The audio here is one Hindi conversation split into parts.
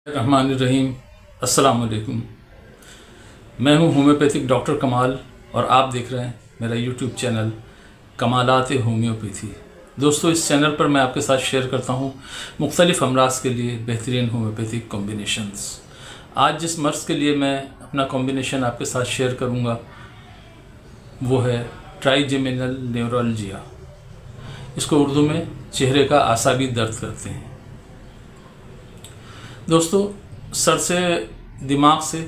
रहमान रहीम। अस्सलाम वालेकुम। मैं हूं होम्योपैथिक डॉक्टर कमाल और आप देख रहे हैं मेरा यूट्यूब चैनल कमालात होम्योपैथी। दोस्तों, इस चैनल पर मैं आपके साथ शेयर करता हूं मुख्तलिफ अमराज के लिए बेहतरीन होम्योपैथिक कॉम्बिनेशंस। आज जिस मर्ज़ के लिए मैं अपना कॉम्बिनेशन आपके साथ शेयर करूंगा वो है ट्राइजेमिनल न्यूरल्जिया। इसको उर्दू में चेहरे का आसाबी दर्द कहते हैं। दोस्तों, सर से दिमाग से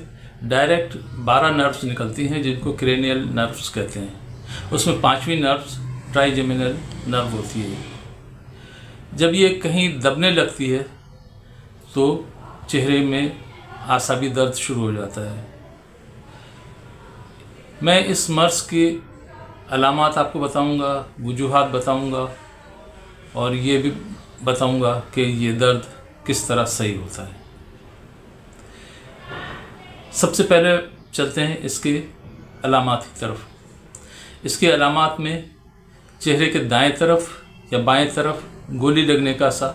डायरेक्ट 12 नर्व्स निकलती हैं जिनको क्रेनियल नर्व्स कहते हैं। उसमें 5वीं नर्व्स ट्राइजेमिनल नर्व होती है। जब ये कहीं दबने लगती है तो चेहरे में आसाबी दर्द शुरू हो जाता है। मैं इस मर्ज़ की अलामात आपको बताऊंगा, वजूहात बताऊंगा और ये भी बताऊंगा कि ये दर्द किस तरह सही होता है। सबसे पहले चलते हैं इसके अलामात की तरफ। इसके अलामात में चेहरे के दाएं तरफ या बाएं तरफ गोली लगने का सा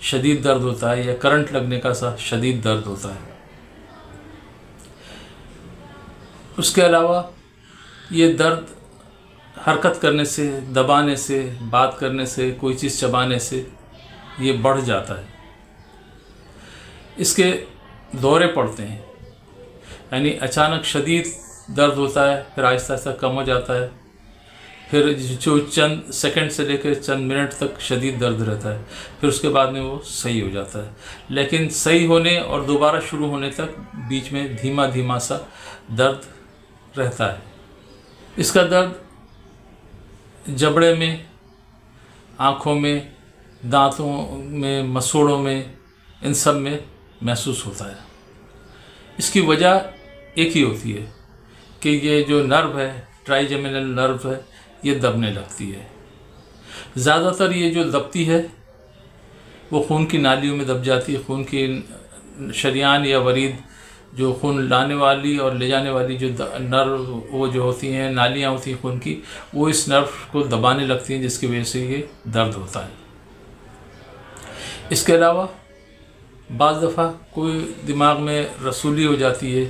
शदीद दर्द होता है या करंट लगने का सा शदीद दर्द होता है। उसके अलावा ये दर्द हरकत करने से, दबाने से, बात करने से, कोई चीज़ चबाने से ये बढ़ जाता है। इसके दौरे पड़ते हैं, यानी अचानक शदीद दर्द होता है, फिर आहिस्ता आहिस्ता कम हो जाता है, फिर जो चंद सेकंड से लेकर चंद मिनट तक शदीद दर्द रहता है, फिर उसके बाद में वो सही हो जाता है। लेकिन सही होने और दोबारा शुरू होने तक बीच में धीमा धीमा सा दर्द रहता है। इसका दर्द जबड़े में, आँखों में, दांतों में, मसूड़ों में, इन सब में महसूस होता है। इसकी वजह एक ही होती है कि ये जो नर्व है, ट्राइजेमिनल नर्व है, ये दबने लगती है। ज़्यादातर ये जो दबती है वो खून की नालियों में दब जाती है। खून की शरियान या वरीद, जो खून लाने वाली और ले जाने वाली जो नर्व वो जो होती हैं, नालियाँ होती हैं खून की, वो इस नर्व को दबाने लगती हैं, जिसकी वजह से ये दर्द होता है। इसके अलावा बाज़ दफ़ा कोई दिमाग में रसूली हो जाती है,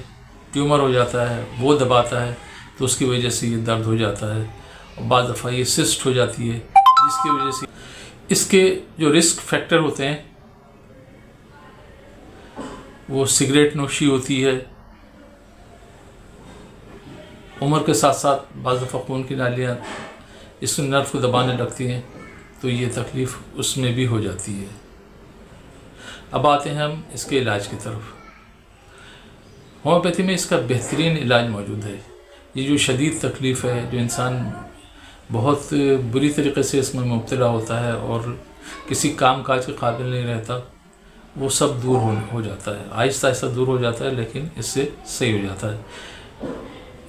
ट्यूमर हो जाता है, वो दबाता है तो उसकी वजह से ये दर्द हो जाता है। और बाज़ दफ़ा ये सिस्ट हो जाती है जिसकी वजह से इसके जो रिस्क फैक्टर होते हैं वो सिगरेट नोशी होती है। उम्र के साथ साथ बाज़ दफ़ा खून की नालियाँ इस नर्व को दबाने लगती हैं तो ये तकलीफ़ उसमें भी हो जाती है। अब आते हैं हम इसके इलाज की तरफ। होम्योपैथी में इसका बेहतरीन इलाज मौजूद है। ये जो शदीद तकलीफ़ है, जो इंसान बहुत बुरी तरीके से इसमें मुब्तला होता है और किसी काम काज के काबिल नहीं रहता, वो सब दूर हो जाता है। आहिस्ता आहिस्ता दूर हो जाता है, लेकिन इससे सही हो जाता है।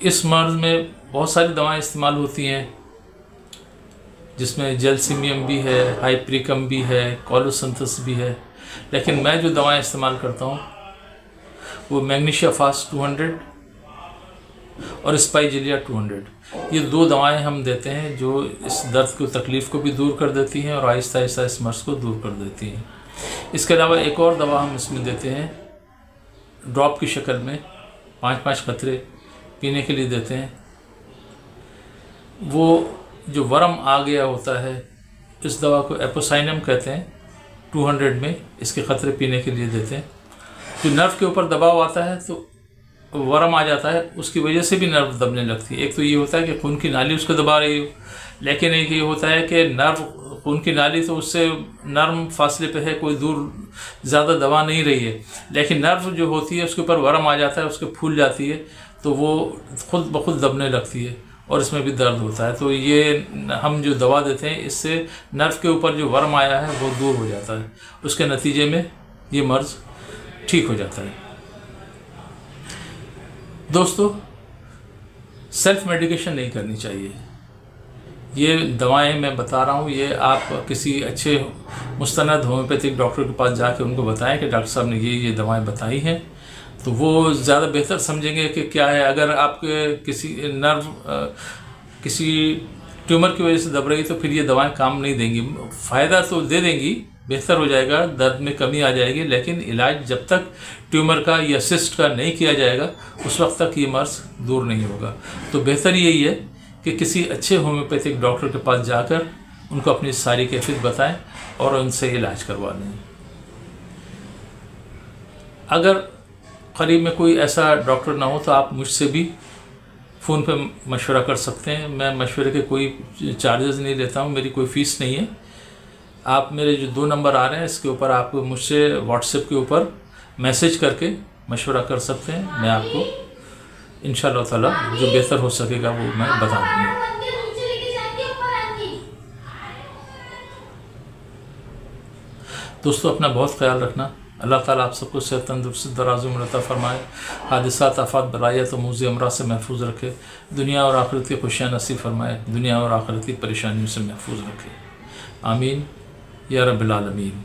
इस मर्ज़ में बहुत सारी दवाएं इस्तेमाल होती हैं, जिसमें जेलसिमियम भी है, हाइप्रिकम भी है, कोलोसिंथेसिस भी है। लेकिन मैं जो दवाएं इस्तेमाल करता हूँ वो मैग्नीशिया फास्ट 200 और स्पाइजिलिया 200, ये 2 दवाएं हम देते हैं जो इस दर्द की तकलीफ़ को भी दूर कर देती हैं और आहिस्ता आहिस्ता इस मर्ज़ को दूर कर देती हैं। इसके अलावा एक और दवा हम इसमें देते हैं, ड्रॉप की शक्ल में 5-5 कतरे पीने के लिए देते हैं। वो जो वर्म आ गया होता है, इस दवा को एपोसाइनम कहते हैं, 200 में इसके ख़तरे पीने के लिए देते हैं। जो नर्व के ऊपर दबाव आता है तो वर्म आ जाता है, उसकी वजह से भी नर्व दबने लगती है। एक तो ये होता है कि खून की नाली उसको दबा रही हो, लेकिन एक ये होता है कि नर्व, खून की नाली तो उससे नर्म फासले पे है, कोई दूर ज़्यादा दबा नहीं रही है, लेकिन नर्व जो होती है उसके ऊपर वर्म आ जाता है, उसके फूल जाती है तो वो खुद ब खुद दबने लगती है और इसमें भी दर्द होता है। तो ये हम जो दवा देते हैं इससे नर्व के ऊपर जो वर्म आया है वो दूर हो जाता है, उसके नतीजे में ये मर्ज़ ठीक हो जाता है। दोस्तों, सेल्फ मेडिकेशन नहीं करनी चाहिए। ये दवाएं मैं बता रहा हूँ, ये आप किसी अच्छे मुस्तनद होम्योपैथिक डॉक्टर के पास जाके उनको बताएं कि डॉक्टर साहब ने ये दवाएं बताई हैं, तो वो ज़्यादा बेहतर समझेंगे कि क्या है। अगर आपके किसी नर्व किसी ट्यूमर की वजह से दब रही तो फिर ये दवाएं काम नहीं देंगी। फ़ायदा तो दे देंगी बेहतर हो जाएगा, दर्द में कमी आ जाएगी, लेकिन इलाज जब तक ट्यूमर का या सिस्ट का नहीं किया जाएगा उस वक्त तक ये मर्ज दूर नहीं होगा। तो बेहतर यही है कि किसी अच्छे होम्योपैथिक डॉक्टर के पास जाकर उनको अपनी सारी कैफियत बताएं और उनसे इलाज करवा लें। अगर करीब में कोई ऐसा डॉक्टर ना हो तो आप मुझसे भी फ़ोन पे मशवरा कर सकते हैं। मैं मशवरे के कोई चार्जेस नहीं लेता हूँ, मेरी कोई फ़ीस नहीं है। आप मेरे जो 2 नंबर आ रहे हैं इसके ऊपर आप मुझसे व्हाट्सएप के ऊपर मैसेज करके मशवरा कर सकते हैं। मैं आपको इंशाअल्लाह ताला जो बेहतर हो सकेगा वो मैं बता दूँगा। दोस्तों अपना बहुत ख्याल रखना। अल्लाह ताला आप सबको सेहत तंदुरुस्ती दराज़ उम्र अता फरमाए, हादिसात आफात बलायत और मूज़ी अमराज से महफूज रखे, दुनिया और आखिरत की खुशियाँ नसीब फरमाए, दुनिया और आखिरत की परेशानियों से महफूज रखे। आमीन या रब्बिल आलमीन।